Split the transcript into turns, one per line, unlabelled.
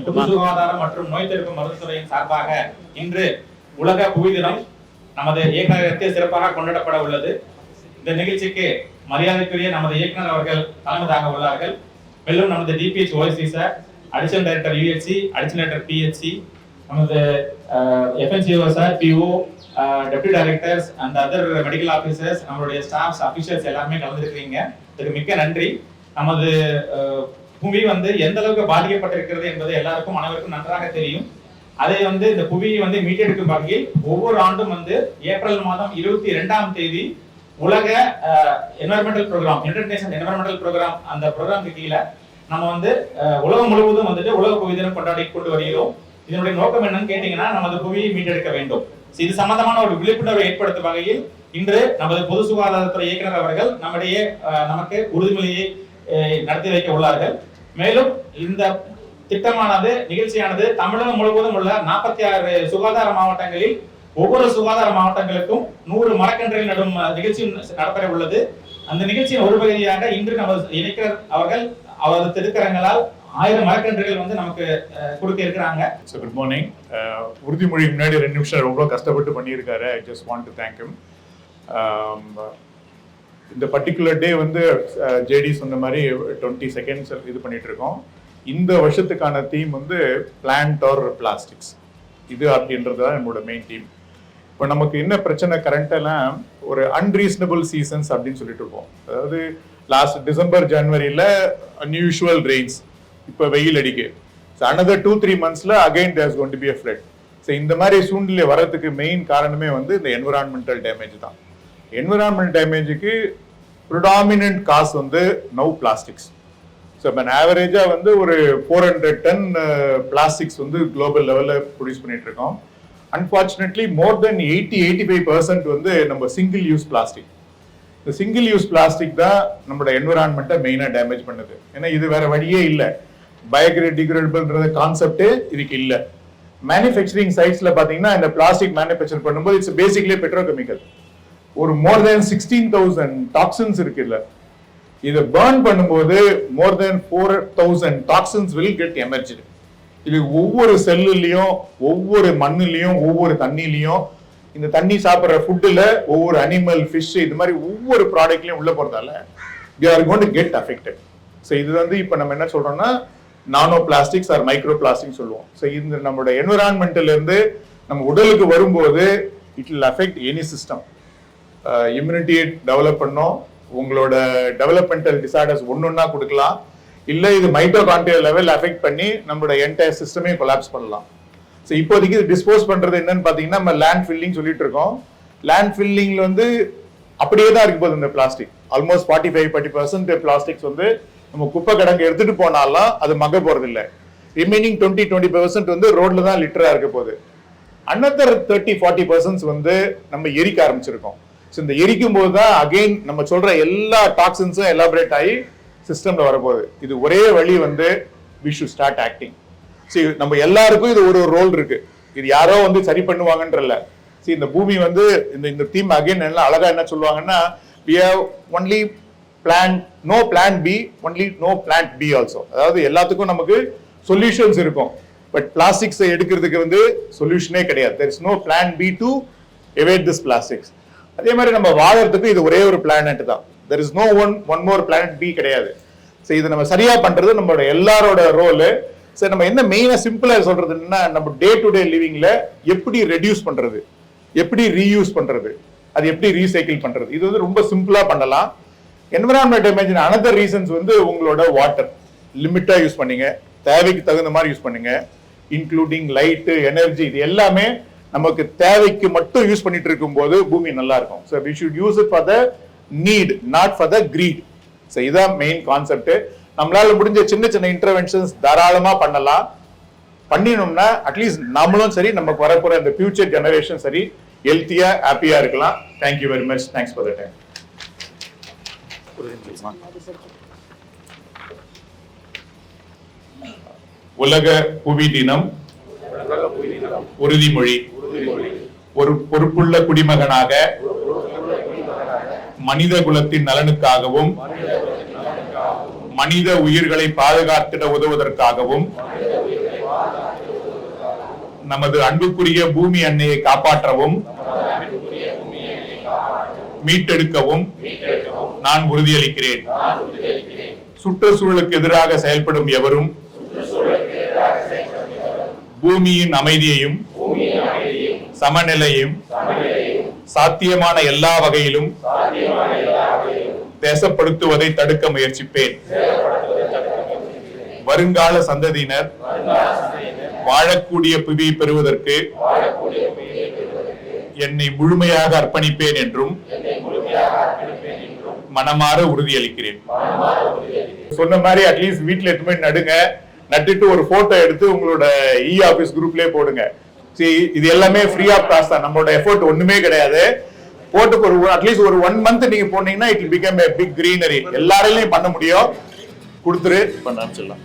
பொது சுகாதாரம் மற்றும் நோய் தடுப்பு மருத்துவத்துறையின் சார்பாக இன்று உலக புவி தினம் நமது இயக்குநரகத்தில் சிறப்பாக கொண்டாடப்பட உள்ளது. இந்த நிகழ்ச்சிக்கு மரியாதைக்குரிய நமது இயக்குனர் அவர்கள் தலைமை தாங்க உள்ளார்கள். மேலும் நமது DPH OSC sir, additional director USC, additional director PHC, நமது FNCO sir, PO, deputy directors and other medical officers, நம்மளுடைய ஸ்டாஃப்ஸ், அபிஷியல்ஸ் எல்லாருமே கலந்துருக்கீங்க. இதுக்கு மிக்க நன்றி. நமது புவி எந்த அளவுக்கு பாதிக்கப்பட்டிருக்கிறது என்பது எல்லாருக்கும் அனைவருக்கும் நன்றாக தெரியும். அதை இந்த புவியை மீட்டெடுக்கும் வகையில் ஒவ்வொரு ஆண்டும் ஏப்ரல் மாதம் 22ஆம் தேதி உலக environmental programme, United Nation environmental programme, அந்த ப்ரோக்ராமுக்கு கீழே நம்ம உலகம் முழுவதும் உலக புவி தினம் கொண்டாடி கொண்டு வருகிறோம். இதனுடைய நோக்கம் என்னன்னு கேட்டீங்கன்னா, நமது புவியை மீட்டெடுக்க வேண்டும். இது சம்பந்தமான ஒரு விழிப்புணர்வை ஏற்படுத்தும் வகையில் இன்று நமது பொது சுகாதாரத்துறை இயக்குனர் அவர்கள் நமக்கு உறுதிமொழியை நடத்தி வைக்க உள்ளார்கள். மேலும் இந்த திட்டமானது, நிகழ்ச்சியானது தமிழகம் முழுவதும் உள்ள 46 சுகாதார மாவட்டங்களில் ஒவ்வொரு சுகாதார மாவட்டங்களுக்கும் 100 மரக்கன்றுகள் நடும் நிகழ்ச்சி நடைபெற உள்ளது. அந்த நிகழ்ச்சியின் ஒரு பகுதியாக இன்று நமது இயக்குனர் அவர்கள் அவரது திருக்கரங்களால் 1000 மரக்கன்றுகள் நமக்கு கொடுக்க இருக்கிறாங்க.
Good morning. உறுதிமொழி முன்னாடி 2 நிமிஷம் ரொம்ப கஷ்டப்பட்டு பண்ணியிருக்காரு. I just want to thank him. இந்த பர்டிகுலர் டே ஜேடி சொன்ன மாதிரி 20 செகண்ட்ஸ் இது பண்ணிட்டு இருக்கோம். இந்த வருஷத்துக்கான தீம் பிளான்ட் ஆர் பிளாஸ்டிக்ஸ், இது அப்படின்றது தான் நம்மளோட மெயின் தீம். இப்போ நமக்கு என்ன பிரச்சனை, கரண்டெல்லாம் ஒரு அன்ரீசனபிள் சீசன்ஸ் அப்படின்னு சொல்லிட்டு இருக்கோம். அதாவது லாஸ்ட் டிசம்பர் ஜனவரியில் அன்யூஷுவல் ரெயின்ஸ், இப்போ வெயில் அடிக்கு. ஸோ அனதர் 2-3 monthsல again there's going to be a flood. So இந்த மாதிரி சூழ்நிலை வரதுக்கு மெயின் காரணமே இந்த என்விரான்மெண்டல் டேமேஜ் தான். என்விரான்மெண்டல் டேமேஜுக்கு predominant cause now plastics. So இப்போ ஆவரேஜாக ஒரு 400 டன் பிளாஸ்டிக்ஸ் குளோபல் லெவலில் ப்ரொடியூஸ் பண்ணிட்டு இருக்கோம். அன்ஃபார்ச்சுனேட்லி மோர் தென் 80-85% நம்ம சிங்கிள் யூஸ் பிளாஸ்டிக். இந்த சிங்கிள் யூஸ் பிளாஸ்டிக் தான் நம்மளோட என்விரான்மெண்ட்டை மெயினாக டேமேஜ் பண்ணுது. ஏன்னா இது வேற வழியே இல்லை. பயோடிகிரேடபிள்ன்ற கான்செப்டே இதுக்கு இல்லை. மேனுஃபேக்சரிங் சைட்ஸில் பார்த்தீங்கன்னா இந்த பிளாஸ்டிக் மேனுஃபேக்சர் பண்ணும்போது இட்ஸ் பேசிக்லி பெட்ரோகெமிக்கல். ஒரு மோர் தென் 16,000 டாக்ஸின்ஸ் இருக்குல்ல, இதை பர்ன் பண்ணும்போது மோர் தென் 4,000 டாக்ஸின்ஸ் வில் கெட் எமர்ஜ்டு. இது ஒவ்வொரு செல்லுலையும், ஒவ்வொரு மண்ணுலையும், ஒவ்வொரு தண்ணிலையும், இந்த தண்ணி சாப்பிட்ற ஃபுட்டில் ஒவ்வொரு அனிமல், ஃபிஷ், இது மாதிரி ஒவ்வொரு ப்ராடக்ட்லையும் உள்ள போகிறதால they are going to get affected. So இது இப்போ நம்ம என்ன சொல்றோம்னா nano plastics or micro plastic சொல்லுவோம். ஸோ இந்த நம்மளோட என்விரான்மெண்ட்ல இருந்து நம்ம உடலுக்கு வரும்போது it will affect any system. இம்யூனிட்டியை டெவலப் பண்ணோம், உங்களோட டெவலப்மெண்டல் டிசார்டர்ஸ் ஒன்னொன்னா கொடுக்கலாம், இல்லை இது மைட்டோகாண்ட்ரியல் லெவல் அஃபெக்ட் பண்ணி நம்மளோட என்டையர் சிஸ்டமே கொலாப்ஸ் பண்ணலாம். ஸோ இப்போதைக்கு இது டிஸ்போஸ் பண்றது என்னன்னு பார்த்தீங்கன்னா நம்ம லேண்ட் ஃபில்லிங் சொல்லிட்டு இருக்கோம். லேண்ட் ஃபில்லிங்ல அப்படியே தான் இருக்கு போகுது இந்த பிளாஸ்டிக். ஆல்மோஸ்ட் 45-40% பிளாஸ்டிக்ஸ் நம்ம குப்பை கிடங்கு எடுத்துட்டு போனாலும் அது மக்க போறது இல்லை. ரிமைனிங் 20-20% ரோட்ல தான் லிட்டரா இருக்க போகுது. அனதர் 30-40% நம்ம எரிக்க ஆரம்பிச்சிருக்கோம். ஸோ இந்த எரிக்கும் போது தான் அகெயின் நம்ம சொல்ற எல்லா டாக்ஸின்ஸும் எலாபரேட் ஆகி சிஸ்டம்ல வரப்போகுது. இது ஒரே வழி we should start acting. சரி, நம்ம எல்லாருக்கும் இது ஒரு ரோல் இருக்கு. இது யாரோ சரி பண்ணுவாங்கன்றல. சரி, இந்த பூமி இந்த தீம் அகைன் என்ன அழகா என்ன சொல்லுவாங்கன்னா, we have only plan, no plan B, only no plant B also. அதாவது எல்லாத்துக்கும் நமக்கு சொல்யூஷன்ஸ் இருக்கும். பட் பிளாஸ்டிக்ஸ் எடுக்கிறதுக்கு சொல்யூஷனே கிடையாது. there is no plan B to evade this plastics. அதே மாதிரி நம்ம வாழறதுக்கு இது ஒரே ஒரு பிளானட் தான். there is no one more planet B கிடையாது. சோ இது நம்ம சரியா பண்றது நம்மளோட எல்லாரோட ரோல். சோ நம்ம என்ன மெயினா சிம்பிளா சொல்றதுன்னா, நம்ம டே டு டே லிவிங்ல எப்படி ரெடியூஸ் பண்றது, எப்படி ரீயூஸ் பண்றது, அது எப்படி ரீசைக்கிள் பண்றது, இது ரொம்ப சிம்பிளா பண்ணலாம். என்விரான்மெண்ட் டேமேஜ் அனதர் ரீசன்ஸ் உங்களோட வாட்டர் லிமிட்டா யூஸ் பண்ணீங்க, தேவைக்கு தகுந்த மாதிரி யூஸ் பண்ணுங்க, இன்க்ளூடிங் லைட், எனர்ஜி, இது எல்லாமே நமக்கு தேவைக்கு மட்டும் யூஸ் பண்ணிட்டு இருக்கும் போது பூமி நல்லா இருக்கும். So we should use it for the need, not for the greed. So இதான் மெயின் கான்செப்ட். நம்மளால முடிஞ்ச சின்ன சின்ன இன்டர்வென்ஷன்ஸ் தாராளமா பண்ணலாம். பண்ணினோம்னா அட்லீஸ்ட் நம்மளும் சரி, நமக்கு வரப்போற இந்த ஃபியூச்சர் ஜெனரேஷன் சரி ஹெல்த்தியா ஹாப்பியா இருக்கலாம். Thank you very much. Thanks for the time. உலக புவி தினம், உறுதிமொழி. ஒரு பொறுப்புள்ள குடிமகனாக மனித குலத்தின் நலனுக்காகவும் மனித உயிர்களை பாதுகாத்திட உதவுவதற்காகவும் நமது அன்புக்குரிய பூமி அன்னையை காப்பாற்றவும் மீட்டெடுக்கவும் நான் உறுதியளிக்கிறேன். சுற்றுச்சூழலுக்கு எதிராக செயல்படும் எவரும் பூமியின் அமைதியையும் சமநிலையும் சாத்தியமான எல்லா வகையிலும் தேசப்படுத்துவதை தடுக்க முயற்சிப்பேன். வருங்கால சந்ததியினர் வாழக்கூடிய புவியை பெறுவதற்கு என்னை முழுமையாக அர்ப்பணிப்பேன் என்றும் மனமாற உறுதியளிக்கிறேன். சொன்ன மாதிரி அட்லீஸ்ட் வீட்டுல எட்டுமே நடுங்க. நட்டுட்டு ஒரு போட்டோ எடுத்து உங்களோட ஆபீஸ் குரூப்லயே போடுங்க. இது எல்லாமே ஃப்ரீ ஆஃப் காஸ்ட் தான். நம்மளோட எஃபோர்ட் ஒண்ணுமே கிடையாது. போட்டுக்கு ஒரு அட்லீஸ்ட் ஒரு 1 month நீங்க போனீங்கன்னா it will become a big greenery. எல்லாராலையும் பண்ண முடியும். கொடுத்துரு பண்ண ஆரம்பிச்சிடலாம்.